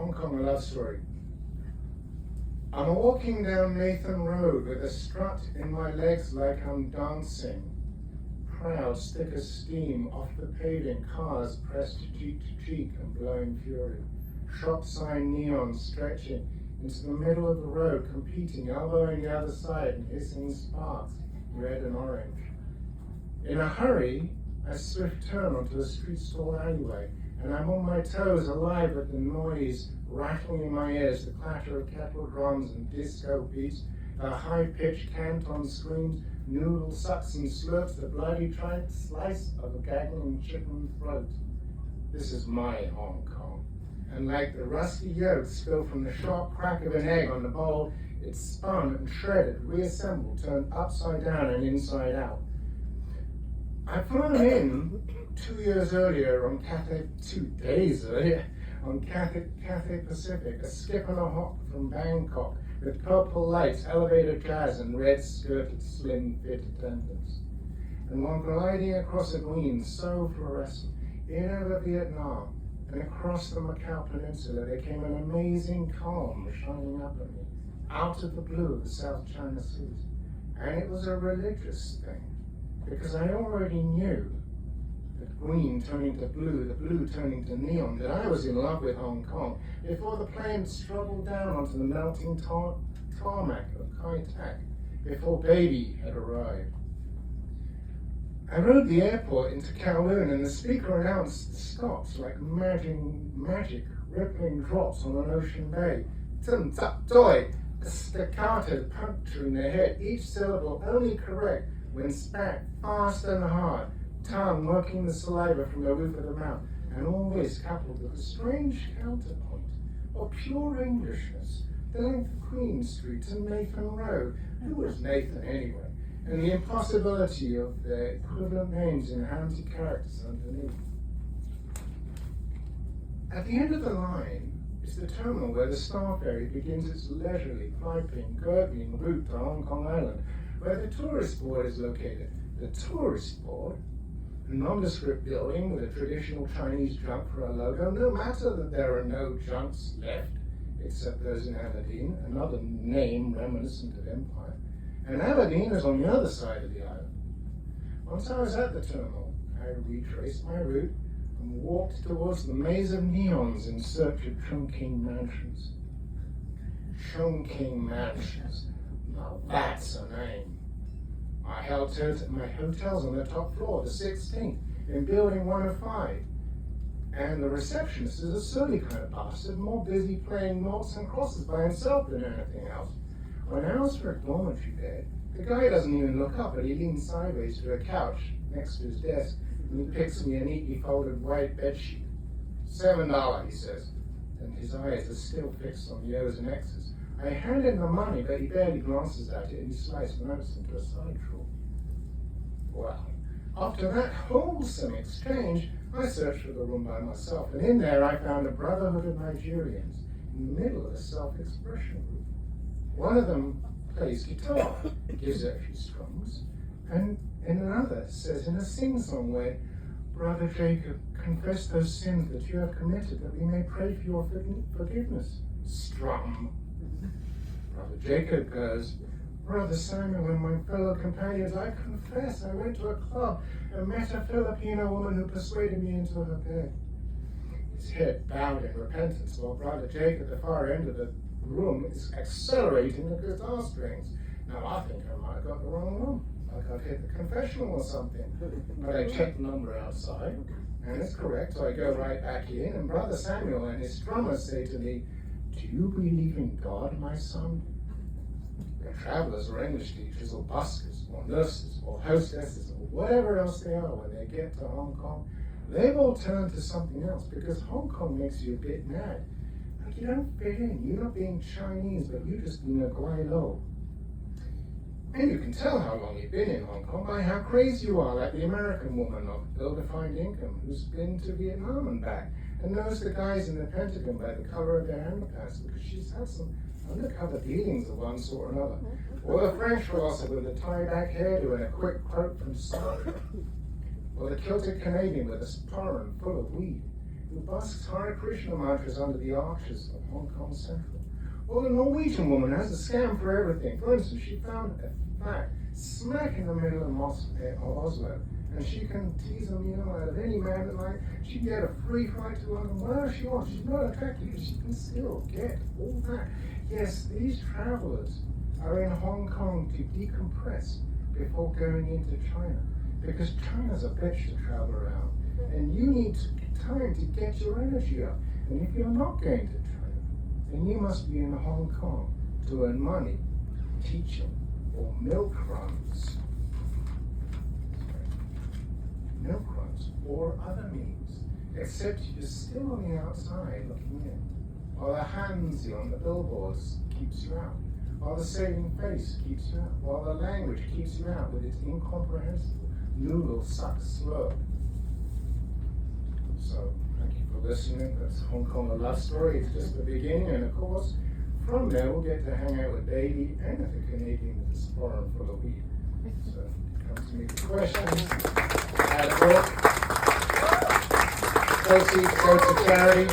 Hong Kong love story. I'm walking down Nathan Road with a strut in my legs like I'm dancing. Crowds thick as steam off the paving, cars pressed cheek to cheek and blowing fury. Shop sign neon stretching into the middle of the road, competing, elbowing the other side and hissing sparks, red and orange. In a hurry, I swift turn onto a street stall alleyway, and I'm on my toes, alive at the noise rattling in my ears, the clatter of kettle drums and disco beats, the high-pitched canton screams, noodle sucks and slurps, the bloody slice of a gagging chicken throat. This is my Hong Kong. And like the rusty yolk spilled from the sharp crack of an egg on the bowl, it spun and shredded, reassembled, turned upside down and inside out. I'd flown in 2 days earlier on Cathay Pacific, a skip and a hop from Bangkok, with purple lights, elevator jazz, and red-skirted, slim-fit attendants. And while gliding across a green so fluorescent, in over Vietnam, and across the Macau Peninsula, there came an amazing calm shining up at me, out of the blue of the South China Seas. And it was a religious thing, because I already knew that green turning to blue, the blue turning to neon, that I was in love with Hong Kong before the plane struggled down onto the melting tarmac of Kai Tak, before baby had arrived. I rode the airport into Kowloon, and the speaker announced the stops like magic rippling drops on an ocean bay. Tum tup toy, a staccato puncturing the head, each syllable only correct when spat fast and hard, tongue working the saliva from the roof of the mouth, and all this coupled with a strange counterpoint of pure Englishness, the length of Queen Street to Nathan Road. Who was Nathan anyway? And the impossibility of their equivalent names in handy characters underneath. At the end of the line is the terminal where the Star Ferry begins its leisurely, piping, gurgling route to Hong Kong Island, where the tourist board is located. The tourist board, a nondescript building with a traditional Chinese junk for a logo, no matter that there are no junks left, except those in Aberdeen, another name reminiscent of empire. And Aberdeen is on the other side of the island. Once I was at the terminal, I retraced my route and walked towards the maze of neons in search of Chungking Mansions. Chungking Mansions. Now that's a name. My hotel's on the top floor, the 16th, in building 105. And the receptionist is a silly kind of bastard, more busy playing noughts and crosses by himself than anything else. When I ask for a dormitory bed, the guy doesn't even look up, but he leans sideways to a couch next to his desk, and he picks me a neatly folded white bedsheet. $7, he says, and his eyes are still fixed on the O's and X's. I hand him the money, but he barely glances at it, and he slides notes into a side drawer. Well, after that wholesome exchange, I searched for the room by myself, and in there I found a brotherhood of Nigerians in the middle of a self-expression group. One of them plays guitar, gives it a few strums, and in another says in a sing-song way, "Brother Jacob, confess those sins that you have committed, that we may pray for your forgiveness." Strum. Brother Jacob goes, "Brother Samuel and my fellow companions, I confess I went to a club and met a Filipino woman who persuaded me into her bed." His head bowed in repentance, while Brother Jacob at the far end of the room is accelerating the guitar strings. Now I think I might have got the wrong room, like I've hit the confessional or something. But I checked the number outside, and it's correct, so I go right back in, and Brother Samuel and his drummers say to me, "Do you believe in God, my son?" They're travelers or English teachers or buskers or nurses or hostesses or whatever else they are when they get to Hong Kong. They've all turned to something else because Hong Kong makes you a bit mad. Like you don't fit in. You're not being Chinese, but you're just being a Guai Lo. And you can tell how long you've been in Hong Kong by how crazy you are, like the American woman of ill-defined income who's been to Vietnam and back and knows the guys in the Pentagon by the color of their underpants because she's had some undercover dealings of one sort or another. Or the French philosopher with a tie-back hairdo and a quick quote from Sartre. Or the kilted Canadian with a sporran full of weed. who busks Hare Krishna mantras under the arches of Hong Kong Central. Well, the Norwegian woman has a scam for everything. For instance, she found a fact smack in the middle of Oslo, and she can tease a meal out of any man that like. She can get a free flight to London wherever she wants. She's not attractive, but she can still get all that. Yes, these travelers are in Hong Kong to decompress before going into China, because China's a bitch to travel around, and you need time to get your energy up. And if you're not going to China, then you must be in Hong Kong to earn money, teaching, or milk runs, or other means, except you're still on the outside looking in, while the hands on the billboards keeps you out, while the saving face keeps you out, while the language keeps you out with its incomprehensible noodle suck slur. So, thank you for listening. That's Hong Kong, a love story. It's just the beginning, and of course, from there we'll get to hang out with Davey and the Canadian that's foreign full of weed. So, come to me for questions. Add a book. Proceeds go to charity.